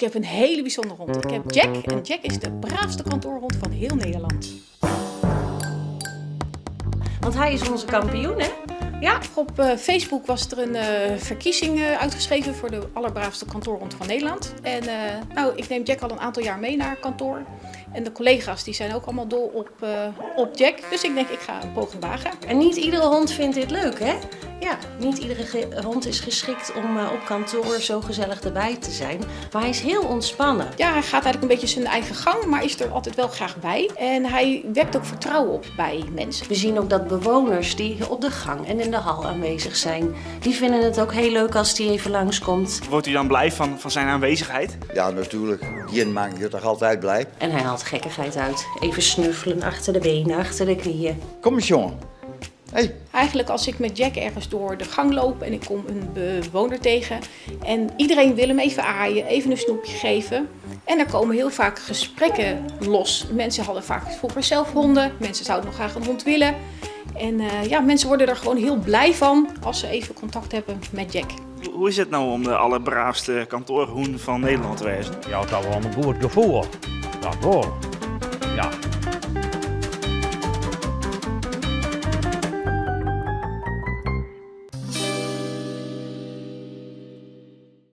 heb een hele bijzondere hond. Ik heb Jack en Jack is de braafste kantoorhond van heel Nederland. Want hij is onze kampioen, hè? Ja, op Facebook was er een verkiezing uitgeschreven voor de allerbraafste kantoorhond van Nederland. En ik neem Jack al een aantal jaar mee naar kantoor. En de collega's die zijn ook allemaal dol op Jack. Dus ik denk, ik ga een poging wagen. En niet iedere hond vindt dit leuk, hè? Ja, niet iedere hond is geschikt om op kantoor zo gezellig erbij te zijn. Maar hij is heel ontspannen. Ja, hij gaat eigenlijk een beetje zijn eigen gang, maar is er altijd wel graag bij. En hij wekt ook vertrouwen op bij mensen. We zien ook dat bewoners die op de gang en in de hal aanwezig zijn, die vinden het ook heel leuk als die even langskomt. Wordt u dan blij van zijn aanwezigheid? Ja, natuurlijk. Die maakt je toch altijd blij. En hij haalt gekkigheid uit. Even snuffelen achter de benen, achter de knieën. Kom eens, jongen. Hey. Eigenlijk als ik met Jack ergens door de gang loop en ik kom een bewoner tegen en iedereen wil hem even aaien, even een snoepje geven. En er komen heel vaak gesprekken los. Mensen hadden vaak vroeger zelf honden, mensen zouden nog graag een hond willen. En mensen worden er gewoon heel blij van als ze even contact hebben met Jack. Hoe is het nou om de allerbraafste kantoorhoen van Nederland te wezen? Ja, dat was een goed gevoel. Dat hoor.